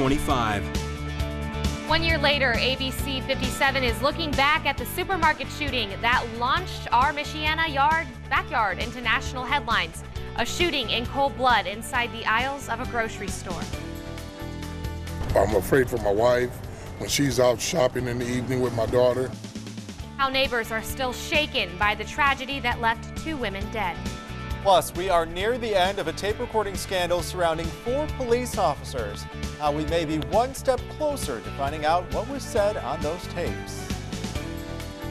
25. 1 year later, ABC 57 is looking back at the supermarket shooting that launched our Michiana backyard into national headlines. A shooting in cold blood inside the aisles of a grocery store. I'm afraid for my wife when she's out shopping in the evening with my daughter. How neighbors are still shaken by the tragedy that left 2 women dead. Plus, we are near the end of a tape recording scandal surrounding 4 police officers. How we may be one step closer to finding out what was said on those tapes.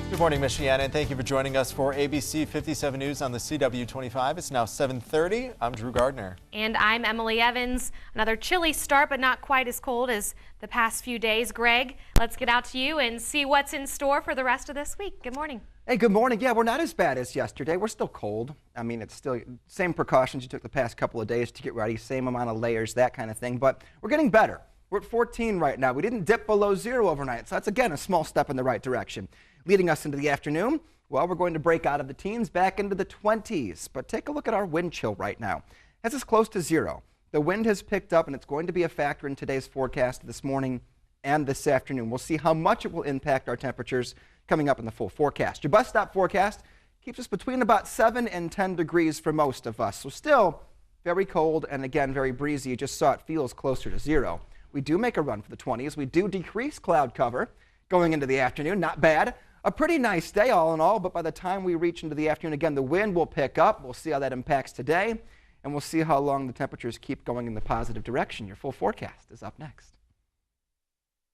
Good morning, Michiana, and thank you for joining us for ABC 57 News on the CW25. It's now 7:30. I'm Drew Gardner. And I'm Emily Evans. Another chilly start, but not quite as cold as the past few days. Greg, let's get out to you and see what's in store for the rest of this week. Good morning. Hey, good morning. Yeah, we're not as bad as yesterday. We're still cold. I mean, it's still same precautions you took the past couple of days to get ready, same amount of layers, that kind of thing. But we're getting better. We're at 14 right now. We didn't dip below 0 overnight, so that's, again, a small step in the right direction. Leading us into the afternoon, well, we're going to break out of the teens back into the 20s. But take a look at our wind chill right now. That's as close to 0. The wind has picked up, and it's going to be a factor in today's forecast this morning and this afternoon. We'll see how much it will impact our temperatures coming up in the full forecast. Your bus stop forecast keeps us between about 7 and 10 degrees for most of us. So still very cold and, again, very breezy. You just saw it feels closer to 0. We do make a run for the 20s. We do decrease cloud cover going into the afternoon. Not bad. A pretty nice day all in all, but by the time we reach into the afternoon, again, the wind will pick up. We'll see how that impacts today, and we'll see how long the temperatures keep going in the positive direction. Your full forecast is up next.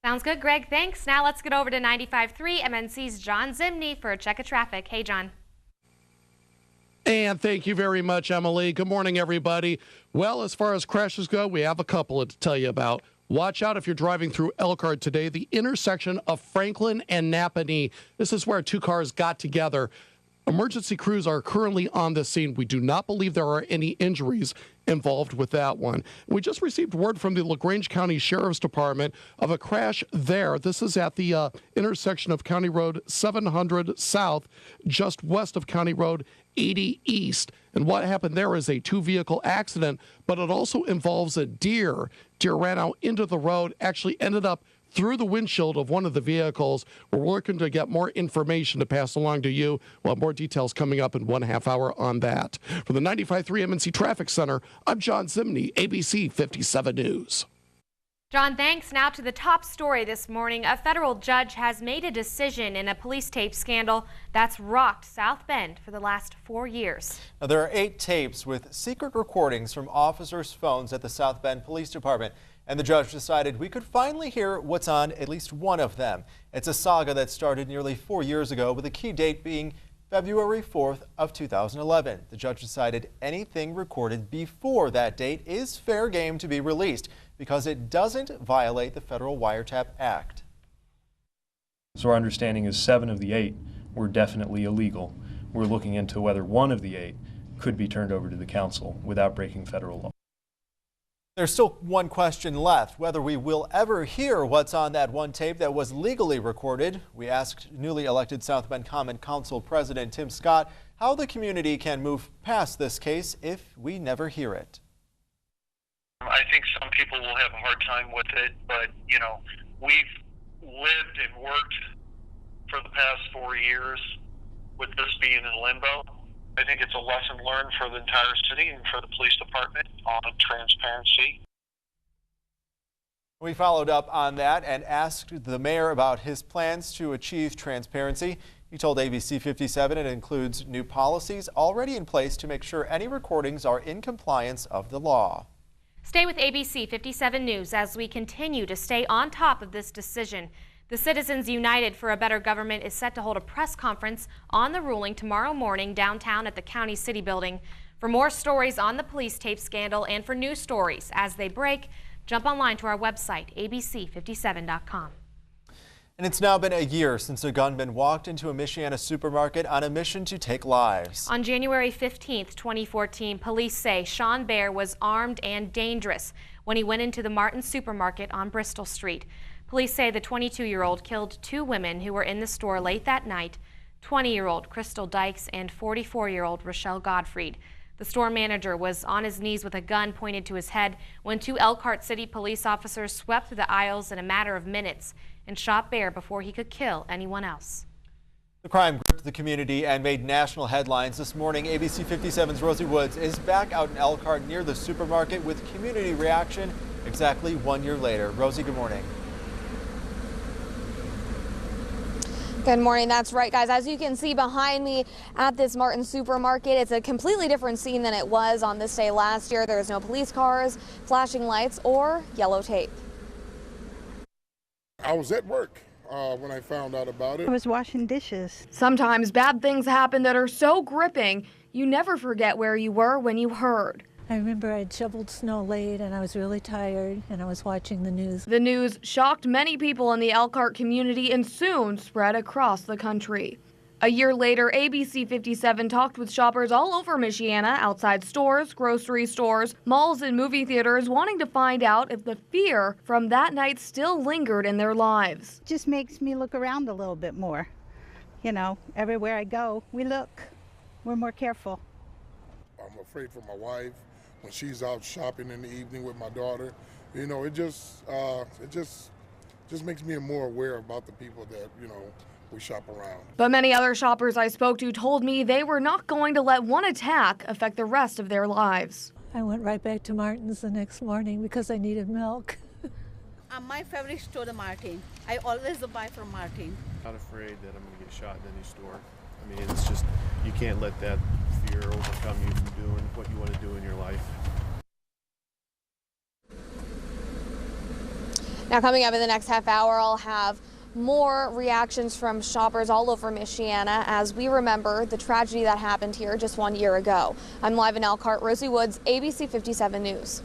Sounds good, Greg. Thanks. Now let's get over to 95.3 MNC's John Zimney for a check of traffic. Hey, John. And thank you very much, Emily. Good morning, everybody. Well, as far as crashes go, we have a couple to tell you about. Watch out if you're driving through Eklhart today, the intersection of Franklin and Napanee. This is where 2 cars got together. Emergency crews are currently on the scene. We do not believe there are any injuries involved with that one. We just received word from the LaGrange County Sheriff's Department of a crash there. This is at the intersection of County Road 700 South, just west of County Road 80 East. And what happened there is a 2-vehicle accident, but it also involves a deer. Deer ran out into the road, actually ended up through the windshield of one of the vehicles. We're working to get more information to pass along to you. We'll have more details coming up in 1/2 hour on that. From the 95.3 MNC Traffic Center, I'm John Zimney, ABC 57 News. John, thanks. Now to the top story this morning. A federal judge has made a decision in a police tape scandal that's rocked South Bend for the last 4 years. Now, there are 8 tapes with secret recordings from officers' phones at the South Bend Police Department. And the judge decided we could finally hear what's on at least one of them. It's a saga that started nearly 4 years ago, with the key date being February 4th of 2011. The judge decided anything recorded before that date is fair game to be released because it doesn't violate the Federal Wiretap Act. So our understanding is 7 of the 8 were definitely illegal. We're looking into whether 1 of the 8 could be turned over to the council without breaking federal law. There's still one question left, whether we will ever hear what's on that one tape that was legally recorded. We asked newly elected South Bend Common Council President Tim Scott how the community can move past this case if we never hear it. I think some people will have a hard time with it, but, you know, we've lived and worked for the past 4 years with this being in limbo. I think it's a lesson learned for the entire city and for the police department on transparency. We followed up on that and asked the mayor about his plans to achieve transparency. He told ABC 57 it includes new policies already in place to make sure any recordings are in compliance of the law. Stay with ABC 57 News as we continue to stay on top of this decision. The Citizens United for a Better Government is set to hold a press conference on the ruling tomorrow morning downtown at the County City Building. For more stories on the police tape scandal and for news stories as they break, jump online to our website, abc57.com. And it's now been a year since a gunman walked into a Michiana supermarket on a mission to take lives. On January 15th, 2014, police say Sean Baer was armed and dangerous when he went into the Martin supermarket on Bristol Street. Police say the 22-year-old killed 2 women who were in the store late that night, 20-year-old Crystal Dykes and 44-year-old Rochelle Godfried. The store manager was on his knees with a gun pointed to his head when 2 Eklhart City police officers swept through the aisles in a matter of minutes and shot Bear before he could kill anyone else. The crime gripped the community and made national headlines this morning. ABC 57's Rosie Woods is back out in Eklhart near the supermarket with community reaction exactly 1 year later. Rosie, good morning. Good morning. That's right, guys. As you can see behind me at this Martin supermarket, it's a completely different scene than it was on this day last year. There's no police cars, flashing lights, or yellow tape. I was at work when I found out about it. I was washing dishes. Sometimes bad things happen that are so gripping, you never forget where you were when you heard. I remember I'd shoveled snow late and I was really tired and I was watching the news. The news shocked many people in the Eklhart community and soon spread across the country. A year later, ABC 57 talked with shoppers all over Michiana, outside stores, grocery stores, malls, and movie theaters, wanting to find out if the fear from that night still lingered in their lives. It just makes me look around a little bit more. You know, everywhere I go, we look. We're more careful. I'm afraid for my wife when she's out shopping in the evening with my daughter. You know, it just makes me more aware about the people that, you know, we shop around. But many other shoppers I spoke to told me they were not going to let one attack affect the rest of their lives. I went right back to Martin's the next morning because I needed milk. My favorite store, the Martin. I always buy from Martin. Not afraid that I'm going to get shot in any store. I mean, it's just, you can't let that fear overcome you from doing what you want to do in your life. Now, coming up in the next half hour, I'll have more reactions from shoppers all over Michiana as we remember the tragedy that happened here just 1 year ago. I'm live in Eklhart. Rosie Woods, ABC 57 News.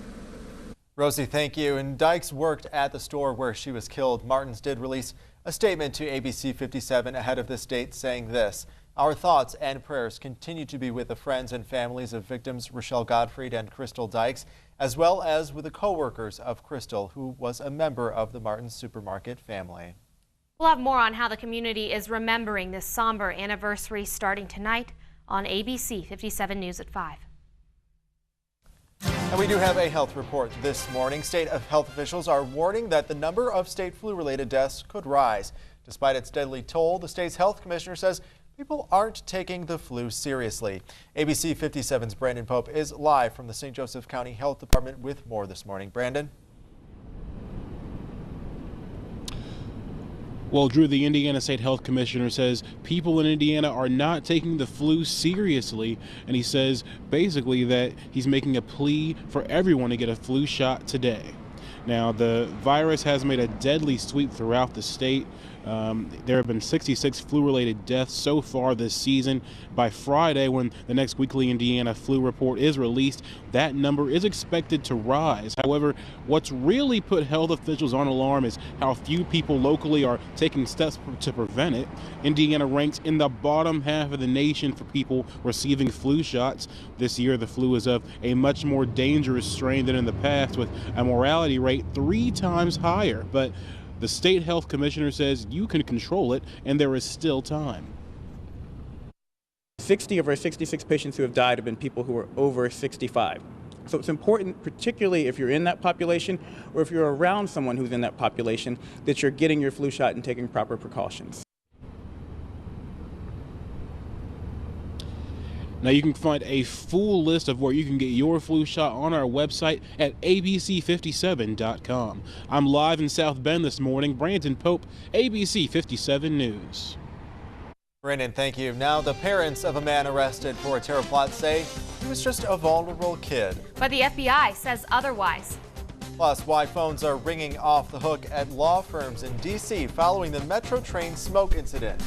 Rosie, thank you. And Dykes worked at the store where she was killed. Martins did release a statement to ABC 57 ahead of this date saying this: "Our thoughts and prayers continue to be with the friends and families of victims Rochelle Gottfried and Crystal Dykes, as well as with the co-workers of Crystal, who was a member of the Martins supermarket family." We'll have more on how the community is remembering this somber anniversary starting tonight on ABC 57 News at 5. And we do have a health report this morning. State health officials are warning that the number of state flu-related deaths could rise. Despite its deadly toll, the state's health commissioner says people aren't taking the flu seriously. ABC 57's Brandon Pope is live from the St. Joseph County Health Department with more this morning. Brandon? Well, Drew, the Indiana State Health Commissioner says people in Indiana are not taking the flu seriously, and he says basically that he's making a plea for everyone to get a flu shot today. Now, the virus has made a deadly sweep throughout the state. There have been 66 flu-related deaths so far this season. By Friday, when the next weekly Indiana flu report is released, that number is expected to rise. However, what's really put health officials on alarm is how few people locally are taking steps to prevent it. Indiana ranks in the bottom half of the nation for people receiving flu shots. This year, the flu is of a much more dangerous strain than in the past, with a mortality rate 3 times higher. But the state health commissioner says you can control it, and there is still time. 60 of our 66 patients who have died have been people who are over 65. So it's important, particularly if you're in that population or if you're around someone who's in that population, that you're getting your flu shot and taking proper precautions. Now, you can find a full list of where you can get your flu shot on our website at abc57.com. I'm live in South Bend this morning. Brandon Pope, ABC 57 News. Brandon, thank you. Now, the parents of a man arrested for a terror plot say he was just a vulnerable kid. But the FBI says otherwise. Plus, why phones are ringing off the hook at law firms in D.C. following the Metro train smoke incident.